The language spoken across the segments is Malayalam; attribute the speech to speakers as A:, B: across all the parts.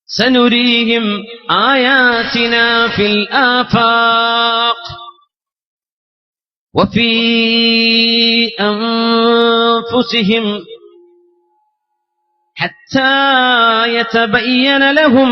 A: സനുരീഹിം ആയാതിനാ ഫിൽ ആഫാഖ് വഫീ അൻഫുസിഹിം ഹത്താ യതബയ്യന ലഹും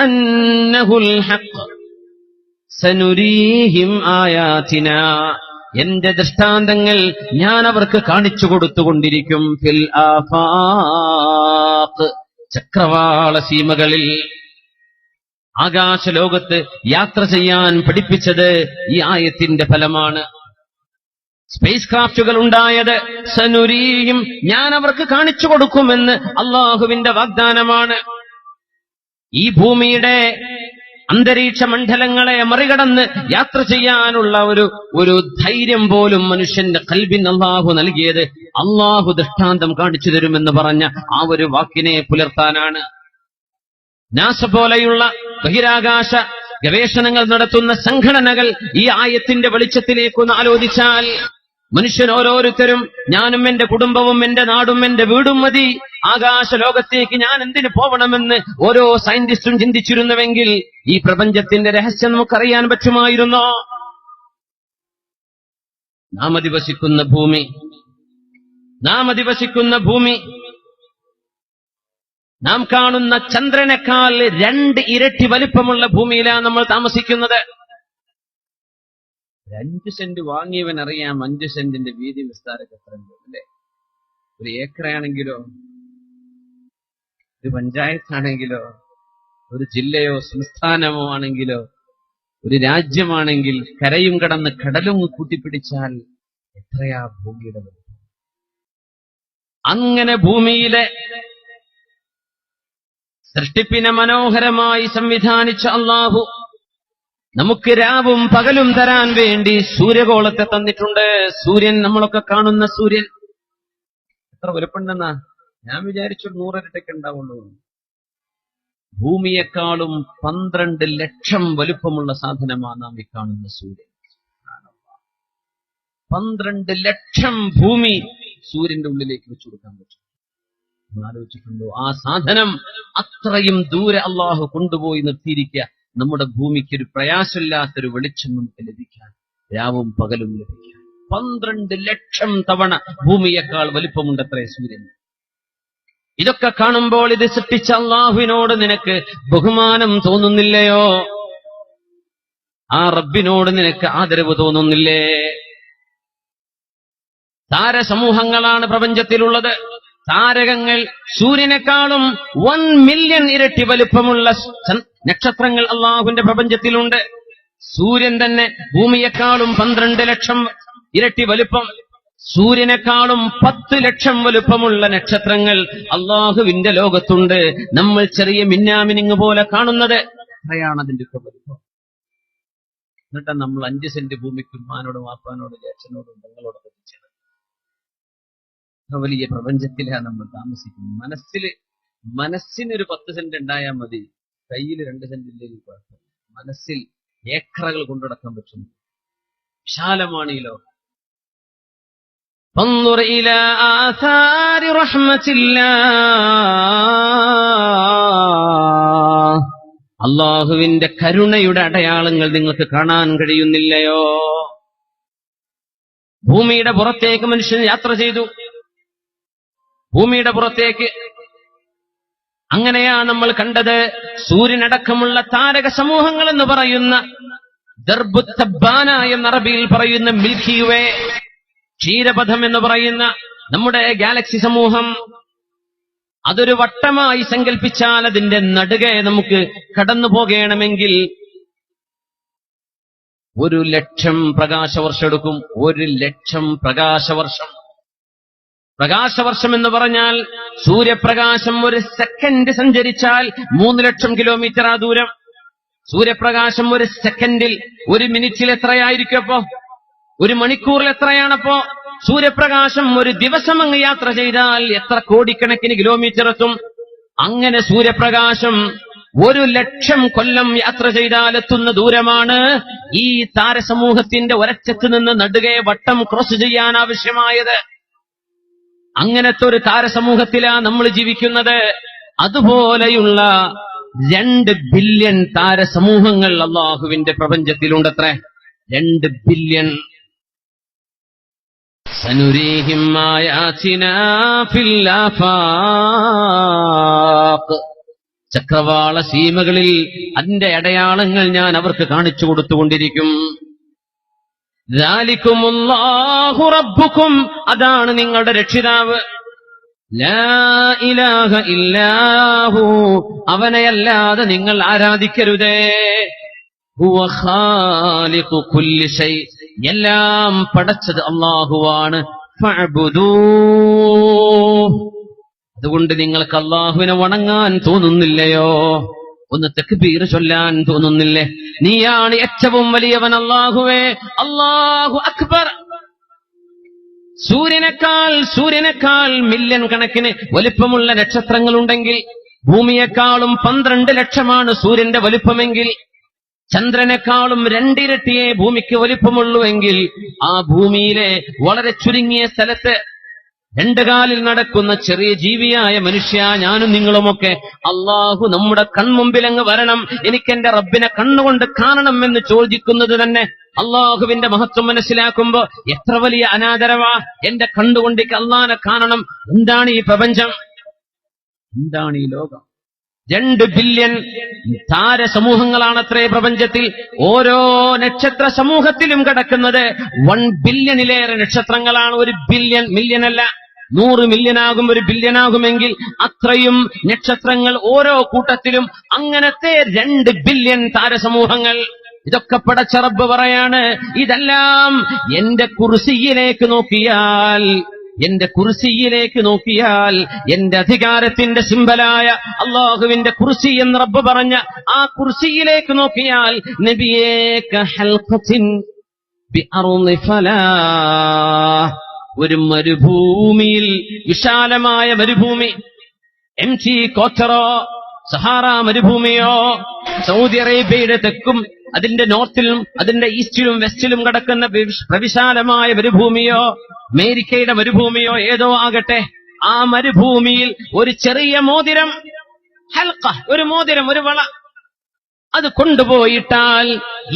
A: അന്നഹുൽ ഹഖ് സനുരീഹിം ആയാതിനാ, എന്റെ ദൃഷ്ടാന്തങ്ങൾ ഞാൻ അവർക്ക് കാണിച്ചു കൊടുത്തുകൊണ്ടിരിക്കും. ഫിൽ ആഫാഖ്, ചക്രവാള സീമകളിൽ. ആകാശലോകത്ത് യാത്ര ചെയ്യാൻ പഠിപ്പിച്ചത് ഈ ആയത്തിന്റെ ഫലമാണ്. സ്പേസ് ക്രാഫ്റ്റുകൾ ഉണ്ടായത് സനുരീഹിം, ഞാൻ അവർക്ക് കാണിച്ചു കൊടുക്കുമെന്ന് അള്ളാഹുവിന്റെ വാഗ്ദാനമാണ്. ഈ ഭൂമിയുടെ അന്തരീക്ഷ മണ്ഡലങ്ങളെ മറികടന്ന് യാത്ര ചെയ്യാനുള്ള ഒരു ധൈര്യം പോലും മനുഷ്യന്റെ ഖൽബിന് അള്ളാഹു നൽകിയത് അള്ളാഹു ദൃഷ്ടാന്തം കാണിച്ചു തരുമെന്ന് പറഞ്ഞ ആ ഒരു വാക്കിനെ പുലർത്താനാണ്. നാസ പോലെയുള്ള ബഹിരാകാശ ഗവേഷണങ്ങൾ നടത്തുന്ന സംഘടനകൾ ഈ ആയത്തിന്റെ വെളിച്ചത്തിലേക്കൊന്ന് ആലോചിച്ചാൽ, മനുഷ്യൻ ഓരോരുത്തരും, ഞാനും എന്റെ കുടുംബവും എന്റെ നാടും എന്റെ വീടും മതി, ആകാശ ലോകത്തേക്ക് ഞാൻ എന്തിനു പോവണമെന്ന് ഓരോ സയന്റിസ്റ്റും ചിന്തിച്ചിരുന്നുവെങ്കിൽ ഈ പ്രപഞ്ചത്തിന്റെ രഹസ്യം നമുക്കറിയാൻ പറ്റുമായിരുന്നോ? നാം അധിവസിക്കുന്ന ഭൂമി നാം കാണുന്ന ചന്ദ്രനേക്കാൾ 2 ഇരട്ടി വലിപ്പമുള്ള ഭൂമിയിലാണ് നമ്മൾ താമസിക്കുന്നത്. 5 സെന്റ് വാങ്ങിയവൻ അറിയാം 5 സെന്റിന്റെ വീതി വിസ്താരമൊക്കെ എത്രയുണ്ട് അല്ലേ? ഒരു ഏക്കറാണെങ്കിലോ, ഒരു പഞ്ചായത്താണെങ്കിലോ, ഒരു ജില്ലയോ സംസ്ഥാനമോ ആണെങ്കിലോ, ഒരു രാജ്യമാണെങ്കിൽ കരയും കടന്ന് കടലും കൂട്ടിപ്പിടിച്ചാൽ എത്രയാ ഭൂമിയുടെ വലിപ്പം. അങ്ങനെ ഭൂമിയിലെ സൃഷ്ടിപ്പിനെ മനോഹരമായി സംവിധാനിച്ച അല്ലാഹു നമുക്ക് രാവും പകലും തരാൻ വേണ്ടി സൂര്യഗോളത്തെ തന്നിട്ടുണ്ട്. സൂര്യൻ, നമ്മളൊക്കെ കാണുന്ന സൂര്യൻ എത്ര വലുപ്പമുണ്ടെന്നാ ഞാൻ വിചാരിച്ചു 100 ഇരട്ടിക്ക് ഉണ്ടാവുള്ളൂ. ഭൂമിയെക്കാളും 12 ലക്ഷം വലുപ്പമുള്ള സാധനമാണ് നാം ഈ കാണുന്ന സൂര്യൻ. 12 ലക്ഷം ഭൂമി സൂര്യന്റെ ഉള്ളിലേക്ക് വെച്ചു കൊടുക്കാൻ പറ്റും. ആലോചിച്ചിട്ടുണ്ടോ? ആ സാധനം അത്രയും ദൂരെ അള്ളാഹു കൊണ്ടുപോയി നിർത്തിയിരിക്കുക. നമ്മുടെ ഭൂമിക്ക് ഒരു പ്രയാസമില്ലാത്തൊരു വെളിച്ചം നമുക്ക് ലഭിക്കാൻ, രാവും പകലും ലഭിക്കാൻ. 12 ലക്ഷം തവണ ഭൂമിയേക്കാൾ വലിപ്പമുണ്ടത്രേ സൂര്യൻ. ഇതൊക്കെ കാണുമ്പോൾ ഇത് സൃഷ്ടിച്ച അള്ളാഹുവിനോട് നിനക്ക് ബഹുമാനം തോന്നുന്നില്ലയോ? ആ റബ്ബിനോട് നിനക്ക് ആദരവ് തോന്നുന്നില്ലേ? താരസമൂഹങ്ങളാണ് പ്രപഞ്ചത്തിലുള്ളത്. താരകങ്ങൾ, സൂര്യനേക്കാളും 1 മില്യൺ ഇരട്ടി വലിപ്പമുള്ള നക്ഷത്രങ്ങൾ അള്ളാഹുവിന്റെ പ്രപഞ്ചത്തിലുണ്ട്. സൂര്യൻ തന്നെ ഭൂമിയെക്കാളും 12 ലക്ഷം ഇരട്ടി വലിപ്പം. സൂര്യനേക്കാളും 10 ലക്ഷം വലുപ്പമുള്ള നക്ഷത്രങ്ങൾ അള്ളാഹുവിന്റെ ലോകത്തുണ്ട്. നമ്മൾ ചെറിയ മിന്നാമിനിങ് പോലെ കാണുന്നത് എത്രയാണ് അതിന്റെ ഒക്കെ വലുപ്പം. എന്നിട്ടാ നമ്മൾ 5 സെന്റ് ഭൂമിക്ക് ഉമ്മാനോടും വാപ്പാനോടും ജ്യേഷ്ഠനോടും പെങ്ങളോടൊക്കെ വെച്ചത്. വലിയ പ്രപഞ്ചത്തിലാണ് നമ്മൾ താമസിക്കുന്നത്. മനസ്സിനൊരു 10 സെന്റ് ഉണ്ടായാൽ മതി, കയ്യിൽ 2 സെന്റ് ഇല്ലെങ്കിൽ കുഴപ്പമില്ല. മനസ്സിൽ ഏക്കറകൾ കൊണ്ടുനടക്കാൻ പറ്റും. വിശാലമാണ് ഈ ലോകം. فانظر إلى آثار رحمة الله, അല്ലാഹുവിന്റെ കരുണയുടെ അടയാളങ്ങൾ നിങ്ങൾക്ക് കാണാൻ കഴിയുന്നില്ലയോ? ഭൂമിയുടെ പുറത്തേക്ക് മനുഷ്യൻ യാത്ര ചെയ്തു. ഭൂമിയുടെ പുറത്തേക്ക് അങ്ങനെയാണ് നമ്മൾ കണ്ടത്. സൂര്യനടക്കമുള്ള താരക സമൂഹങ്ങൾ എന്ന് പറയുന്ന ദർബുത്തബാന എന്ന അറബിയിൽ പറയുന്ന മിൽക്കി വേ, ക്ഷീരപഥം എന്ന് പറയുന്ന നമ്മുടെ ഗാലക്സി സമൂഹം, അതൊരു വട്ടമായി സങ്കല്പിച്ചാൽ അതിന്റെ നടുകെ നമുക്ക് കടന്നു പോകണമെങ്കിൽ 1,00,000 പ്രകാശവർഷം എടുക്കും. 1,00,000 പ്രകാശവർഷം. പ്രകാശവർഷം എന്ന് പറഞ്ഞാൽ സൂര്യപ്രകാശം 1 സെക്കൻഡ് സഞ്ചരിച്ചാൽ 3,00,000 കിലോമീറ്റർ ആ ദൂരം. സൂര്യപ്രകാശം 1 സെക്കൻഡിൽ, 1 മിനിറ്റിൽ എത്രയായിരിക്കും അപ്പോ? 1 മണിക്കൂറിൽ എത്രയാണപ്പോ? സൂര്യപ്രകാശം 1 ദിവസം അങ്ങ് യാത്ര ചെയ്താൽ എത്ര കോടിക്കണക്കിന് കിലോമീറ്റർ എത്തും? അങ്ങനെ സൂര്യപ്രകാശം 1,00,000 കൊല്ലം യാത്ര ചെയ്താൽ എത്തുന്ന ദൂരമാണ് ഈ താരസമൂഹത്തിന്റെ ഒരറ്റത്ത് നിന്ന് നടുകെ വട്ടം ക്രോസ് ചെയ്യാൻ ആവശ്യമായത്. അങ്ങനത്തെ ഒരു താരസമൂഹത്തിലാണ് നമ്മൾ ജീവിക്കുന്നത്. അതുപോലെയുള്ള 2 ബില്യൺ താരസമൂഹങ്ങൾ അള്ളാഹുവിന്റെ പ്രപഞ്ചത്തിലുണ്ടത്രേ. 2 ബില്യൺ. സനുരീഹിം ആയാതിനാ ഫിൽ ആഫാഖ്. ചക്രവാള സീമകളിൽ അതിന്റെ അടയാളങ്ങൾ ഞാൻ അവർക്ക് കാണിച്ചു കൊടുത്തുകൊണ്ടിരിക്കും. ദാലികുമുല്ലാഹു റബ്ബുക്കും, അതാണ് നിങ്ങളുടെ രക്ഷിതാവ്. ലാ ഇലാഹ ഇല്ലാഹു, അവനെയല്ലാതെ നിങ്ങൾ ആരാധിക്കരുതേ. ഹുവ ഖാലിഖു കുല്ലി ഷൈ, എല്ലാം പടച്ചത് അല്ലാഹുവാണ്. ഫഅബ്ദൂ, അതുകൊണ്ട് നിങ്ങൾക്ക് അല്ലാഹുവിനെ വണങ്ങാൻ തോന്നുന്നില്ലയോ? ഒന്ന് തക്ബീർ ചൊല്ലാൻ തോന്നുന്നില്ലേ? നീയാണ് ഏറ്റവും വലിയവൻ അല്ലാഹുവേ. അല്ലാഹു അക്ബർ. സൂര്യനേക്കാൾ മില്യൺ കണക്കിന് വലിപ്പമുള്ള നക്ഷത്രങ്ങളുണ്ടെങ്കിൽ ഭൂമിയെക്കാളും 12 ലക്ഷമാണ് സൂര്യന്റെ വലിപ്പമെങ്കിൽ, ചന്ദ്രനേക്കാളും 2 ഇരട്ടിയെ ഭൂമിക്ക് വലിപ്പമുള്ളൂവെങ്കിൽ, ആ ഭൂമിയിലെ വളരെ ചുരുങ്ങിയ സ്ഥലത്ത് 2 കാലിൽ നടക്കുന്ന ചെറിയ ജീവിയായ മനുഷ്യ, ഞാനും നിങ്ങളുമൊക്കെ അള്ളാഹു നമ്മുടെ കൺമുമ്പിൽ അങ്ങ് വരണം, എനിക്കെന്റെ റബ്ബിനെ കണ്ണുകൊണ്ട് കാണണം എന്ന് ചോദിക്കുന്നത് തന്നെ അള്ളാഹുവിന്റെ മഹത്വം മനസ്സിലാക്കുമ്പോ എത്ര വലിയ അനാദരവാ. എന്റെ കണ്ണുകൊണ്ടേക്ക് അള്ളാഹിനെ കാണണം. എന്താണ് ഈ പ്രപഞ്ചം? എന്താണ് ഈ ലോകം? 2 ബില്യൺ താരസമൂഹങ്ങളാണത്രേ പ്രപഞ്ചത്തിൽ. ഓരോ നക്ഷത്ര സമൂഹത്തിലും കിടക്കുന്നത് 1 ബില്യണിലേറെ നക്ഷത്രങ്ങളാണ്. 1 ബില്യൺ, മില്യനല്ല, 100 മില്യനാകും, 1 ബില്യനാകുമെങ്കിൽ അത്രയും നക്ഷത്രങ്ങൾ ഓരോ കൂട്ടത്തിലും. അങ്ങനത്തെ 2 ബില്യൺ താരസമൂഹങ്ങൾ. ഇതൊക്കെ പടച്ച റബ്ബ് പറയാണ്, ഇതെല്ലാം എന്റെ കുർസിയിലേക്ക് നോക്കിയാൽ, എന്റെ അധികാരത്തിന്റെ സിംബലായ അള്ളാഹുവിന്റെ കുർസി എന്ന് റബ്ബ് പറഞ്ഞ ആ കുർസിയിലേക്ക് നോക്കിയാൽ, നബിയേ കഹൽഖത്തിൻ ബിഅർളി ഫലാഹ്, ഒരു മരുഭൂമിയിൽ, വിശാലമായ മരുഭൂമി, MT കോച്ചറോ സഹാറ മരുഭൂമിയോ, സൗദി അറേബ്യയുടെ തെക്കും അതിന്റെ നോർത്തിലും അതിന്റെ ഈസ്റ്റിലും വെസ്റ്റിലും കിടക്കുന്ന പ്രവിശാലമായ മരുഭൂമിയോ, അമേരിക്കയുടെ മരുഭൂമിയോ ഏതോ ആകട്ടെ, ആ മരുഭൂമിയിൽ ഒരു ചെറിയ മോതിരം, ഹൽഖ, ഒരു മോതിരം, ഒരു വള, അത് കൊണ്ടുപോയിട്ടാൽ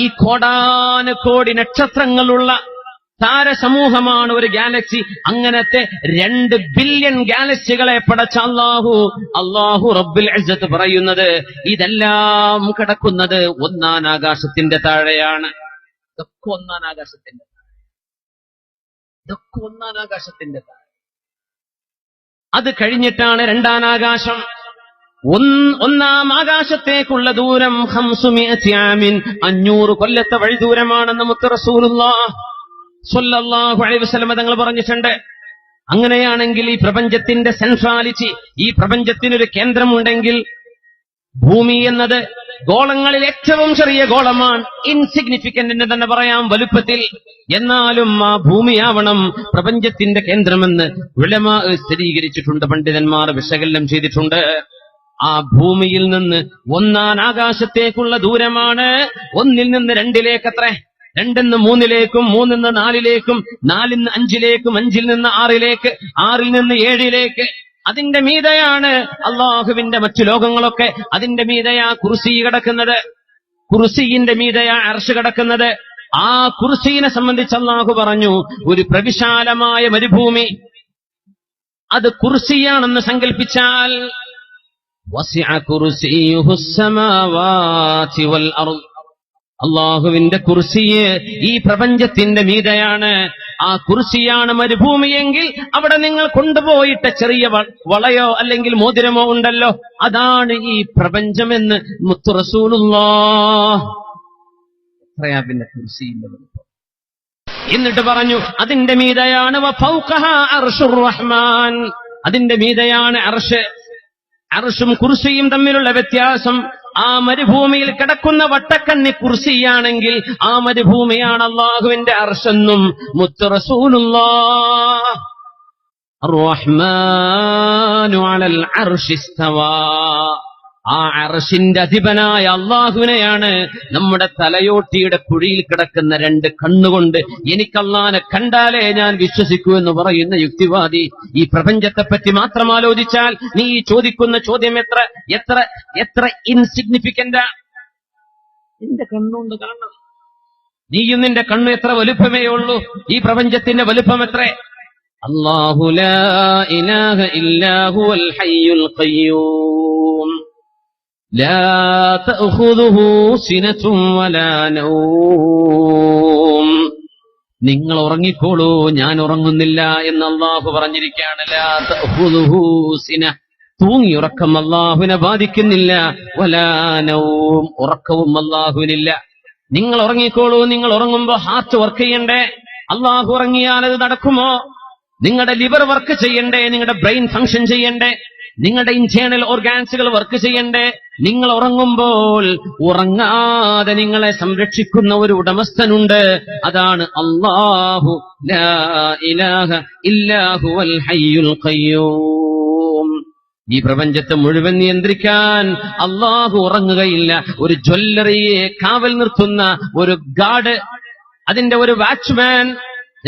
A: ഈ കോടാനുകോടി നക്ഷത്രങ്ങളുള്ള താരസമൂഹമാണ് ഒരു ഗാലക്സി. അങ്ങനത്തെ 2 ബില്യൺ ഗാലക്സികളെ പടച്ച അല്ലാഹു റബ്ബുൽ ഇസ്സത്ത് പറയുന്നത്, ഇതെല്ലാം കിടക്കുന്നത് 1-ാം ആകാശത്തിന്റെ താഴെയാണ്. ഇതൊക്കെ 1-ാം ആകാശത്തിന്റെ താഴെ. അത് കഴിഞ്ഞിട്ടാണ് 2-ാം ആകാശം. 1-ാം ആകാശത്തേക്കുള്ള ദൂരം 500 ആമിൻ, 500 കൊല്ലത്തെ വഴി ദൂരമാണെന്ന് മുത്ത് റസൂലുള്ളാഹ് സ്വല്ലല്ലാഹു അലൈഹി വസല്ലം തങ്ങൾ പറഞ്ഞിട്ടുണ്ട്. അങ്ങനെയാണെങ്കിൽ ഈ പ്രപഞ്ചത്തിന്റെ സെൻട്രാലിറ്റി, ഈ പ്രപഞ്ചത്തിനൊരു കേന്ദ്രമുണ്ടെങ്കിൽ, ഭൂമി എന്നത് ഗോളങ്ങളിൽ ഏറ്റവും ചെറിയ ഗോളമാണ്, ഇൻസിഗ്നിഫിക്കന്റ് എന്ന് തന്നെ പറയാം വലുപ്പത്തിൽ. എന്നാലും ആ ഭൂമിയാവണം പ്രപഞ്ചത്തിന്റെ കേന്ദ്രമെന്ന് ഉലമാ സ്ഥിരീകരിച്ചിട്ടുണ്ട്, പണ്ഡിതന്മാർ വിശകലനം ചെയ്തിട്ടുണ്ട്. ആ ഭൂമിയിൽ നിന്ന് 1-ാം ആകാശത്തേക്കുള്ള ദൂരമാണ് 1-ൽ നിന്ന് 2-ലേക്കത്രേ, 2-ൽ നിന്ന് 3-ലേക്കും, 3-ൽ നിന്ന് 4-ലേക്കും, 4-ൽ നിന്ന് 5-ലേക്കും, 5-ൽ നിന്ന് 6-ലേക്ക്, 6-ൽ നിന്ന് 7-ലേക്ക്. അതിന്റെ മീതയാണ് അള്ളാഹുവിന്റെ മറ്റു ലോകങ്ങളൊക്കെ. അതിന്റെ മീതയാ കുർസി കിടക്കുന്നത്, കുർസിയുടെ മീതയാ അർശ് കിടക്കുന്നത്. ആ കുർസിയെ സംബന്ധിച്ച് അള്ളാഹു പറഞ്ഞു, ഒരു പ്രവിശാലമായ മരുഭൂമി, അത് കുർസിയാണെന്ന് സങ്കല്പിച്ചാൽ, വസിഅ കുർസിയുഹുസ് സമാവാതി വൽ അർദ്, അള്ളാഹുവിന്റെ കുർസിയെ ഈ പ്രപഞ്ചത്തിന്റെ മീതയാണ്. ആ കുർസിയാണ് മരുഭൂമിയെങ്കിൽ അവിടെ നിങ്ങൾ കൊണ്ടുപോയിട്ട ചെറിയ വളയോ അല്ലെങ്കിൽ മോതിരമോ ഉണ്ടല്ലോ, അതാണ് ഈ പ്രപഞ്ചമെന്ന് മുത്ത് റസൂലുള്ളാഹ്. എത്രയാ പിന്നെ കുർസിയുടെ വലിപ്പം? എന്നിട്ട് പറഞ്ഞു, അതിന്റെ മീതയാണ് വഫൗഖഹാ അർശുർ റഹ്മാൻ, അതിന്റെ മീതയാണ് അർശ്. അർശും കുർസിയും തമ്മിലുള്ള വ്യത്യാസം, ആ മരുഭൂമിയിൽ കിടക്കുന്ന വട്ടക്കണ്ണി കുർസിയാണെങ്കിൽ ആ മരുഭൂമിയാണ് അള്ളാഹുവിന്റെ അർശെന്നും മുത്ത് റസൂലുള്ളാഹ്. അർ-റഹ്മാനു അലൽ അർശി ഇസ്തവാ, ആ അർശിന്റെ അധിപനായ അള്ളാഹുവിനെയാണ് നമ്മുടെ തലയോട്ടിയുടെ കുഴിയിൽ കിടക്കുന്ന 2 കണ്ണുകൊണ്ട് എനിക്ക് അള്ളാനെ കണ്ടാലേ ഞാൻ വിശ്വസിക്കൂ എന്ന് പറയുന്ന യുക്തിവാദി. ഈ പ്രപഞ്ചത്തെപ്പറ്റി മാത്രം ആലോചിച്ചാൽ നീ ചോദിക്കുന്ന ചോദ്യം എത്ര എത്ര എത്ര ഇൻസിഗ്നിഫിക്കന്റാ. നിന്റെ കണ്ണുകൊണ്ട് കാണണം. നീയും നിന്റെ കണ്ണു എത്ര വലുപ്പമേ ഉള്ളൂ. ഈ പ്രപഞ്ചത്തിന്റെ വലുപ്പം എത്ര? അല്ലാഹു ലാ ഇലാഹ ഇല്ലാ ഹുവൽ ഹയ്യുൽ ഖയ്യൂം ലാ തഅഖുദുഹു സിനതും വലാ നൗം. നിങ്ങൾ ഉറങ്ങിക്കോളൂ, ഞാൻ ഉറങ്ങുന്നില്ല എന്ന് അല്ലാഹു പറഞ്ഞിരിക്കുകയാണ്. ലാ തഅഖുദുഹു സിന, തൂങ്ങിയുറക്കം അല്ലാഹുവിനെ ബാധിക്കുന്നില്ല. വലാ നൗം, ഉറക്കവും അല്ലാഹുവിനില്ല. നിങ്ങൾ ഉറങ്ങിക്കോളൂ. നിങ്ങൾ ഉറങ്ങുമ്പോ ഹാർട്ട് വർക്ക് ചെയ്യണ്ടേ? അല്ലാഹു ഉറങ്ങിയാൽ അത് നടക്കുമോ? നിങ്ങളുടെ ലിവർ വർക്ക് ചെയ്യണ്ടേ? നിങ്ങളുടെ ബ്രെയിൻ ഫംഗ്ഷൻ ചെയ്യണ്ടേ? നിങ്ങളുടെ ഇന്റേണൽ ഓർഗാൻസുകൾ വർക്ക് ചെയ്യണ്ടേ? നിങ്ങൾ ഉറങ്ങുമ്പോൾ ഉറങ്ങാതെ നിങ്ങളെ സംരക്ഷിക്കുന്ന ഒരു ഉടമസ്ഥനുണ്ട്. അതാണ് അല്ലാഹു ലാ ഇലാഹ ഇല്ലാ ഹുവൽ ഹയ്യുൽ ഖയ്യൂം. ഈ പ്രപഞ്ചത്തെ മുഴുവൻ നിയന്ത്രിക്കാൻ അല്ലാഹു ഉറങ്ങുകയില്ല. ഒരു ജ്വല്ലറിയെ കാവൽ നിർത്തുന്ന ഒരു ഗാർഡ്, അതിന്റെ ഒരു വാച്ച്മാൻ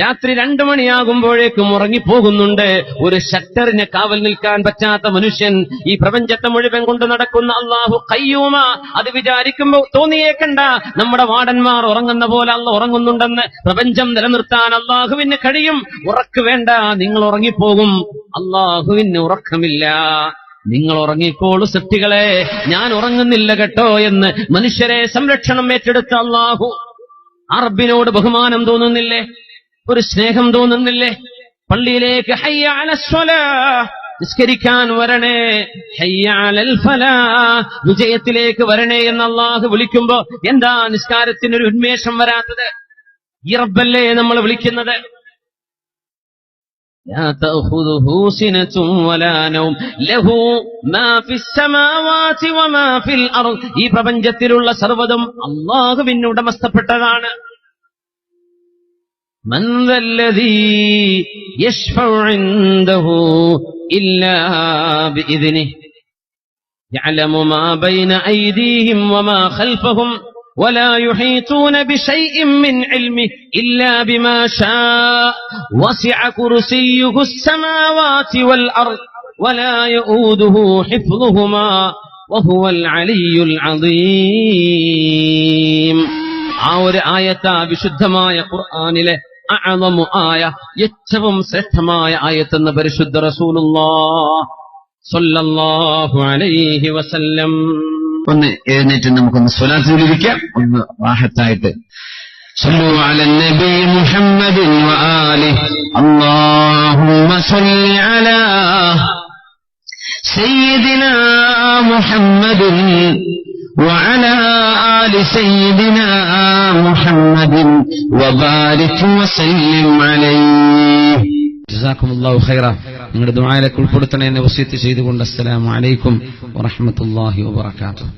A: രാത്രി 2 മണിയാകുമ്പോഴേക്കും ഉറങ്ങിപ്പോകുന്നുണ്ട്. ഒരു ഷട്ടറിനെ കാവൽ നിൽക്കാൻ പറ്റാത്ത മനുഷ്യൻ. ഈ പ്രപഞ്ചത്തെ മുഴുവൻ കൊണ്ട് നടക്കുന്ന അല്ലാഹു ഖയ്യൂമ. അത് വിചാരിക്കുമ്പോ തോന്നിയേക്കണ്ട നമ്മുടെ വാർഡന്മാർ ഉറങ്ങുന്ന പോലെ അല്ലാഹു ഉറങ്ങുന്നുണ്ടെന്ന്. പ്രപഞ്ചം നിലനിർത്താൻ അല്ലാഹുവിന് കഴിയും. ഉറക്ക് വേണ്ട, നിങ്ങൾ ഉറങ്ങിപ്പോകും. അല്ലാഹുവിന് ഉറക്കമില്ല. നിങ്ങൾ ഉറങ്ങിക്കോളൂ സൃഷ്ടികളെ, ഞാൻ ഉറങ്ങുന്നില്ല കേട്ടോ എന്ന് മനുഷ്യരെ സംരക്ഷണം ഏറ്റെടുത്ത അല്ലാഹു. അറബിനോട് ബഹുമാനം തോന്നുന്നില്ലേ? ഒരു സ്നേഹം തോന്നുന്നില്ലേ? പള്ളിയിലേക്ക് ഹയ്യ അലസ്സലാഹ്, നിസ്കരിക്കാൻ വരണേ, ഹയ്യ അലൽ ഫലാഹ്, വിജയത്തിലേക്ക് വരണേ എന്ന് അല്ലാഹു വിളിക്കുമ്പോ എന്താ നിസ്കാരത്തിനൊരു ഉന്മേഷം വരാത്തത്? ഈ റബ്ബല്ലേ നമ്മൾ വിളിക്കുന്നത്? ലാ തഅഖുദുഹു സിനതും വലാ നൗം ലഹു മാ ഫിസ് സമാവാതി വമാ ഫിൽ അർദ്. ഈ പ്രപഞ്ചത്തിലുള്ള സർവ്വതും അല്ലാഹുവിന് ഉടമസ്ഥപ്പെട്ടതാണ്. മൻ ദല്ലദീ യശ്ഫഉ ഇൻദഹു ഇല്ലാ ബിഇദ്നിഹി യഅലമു മാ ബൈന അയ്ദീഹിം വമാ ഖൽഫഹും ولا يحيطون بشيء من علمه إلا بما شاء وسع كرسيه السماوات والأرض ولا يؤوده حفظهما وهو العلي العظيم. ആ ഒരു ആയത്ത് വിശുദ്ധമായ ഖുർആനിലെ അഅ്ളമു ആയ, ഏറ്റവും ശ്രേഷ്ഠമായ ആയത്തെന്ന് പരിശുദ്ധ റസൂലുള്ളാഹ് സ്വല്ലല്ലാഹു അലൈഹി വസല്ലം.
B: ഒന്ന് എഴുന്നേറ്റ് നമുക്കൊന്ന് സ്വലാത്ത് ചൊല്ലിയിരിക്കാം, ഒന്ന് റാഹത്തായിട്ട്. صلوا على النبي محمد وآله اللهم صل على سيدنا محمد وعلى آل سيدنا محمد وبارك وسلم عليه.
A: ജസാക്കുമുല്ലാഹു ഖൈറ. നിങ്ങളുടെ ദുആയിലേക്ക് ഉൾപ്പെടുത്തണേ എന്ന് വസിയത്ത് ചെയ്തുകൊണ്ട് അസ്സലാമു അലൈക്കും വറഹ്മത്തുള്ളാഹി വബറകാതുഹു.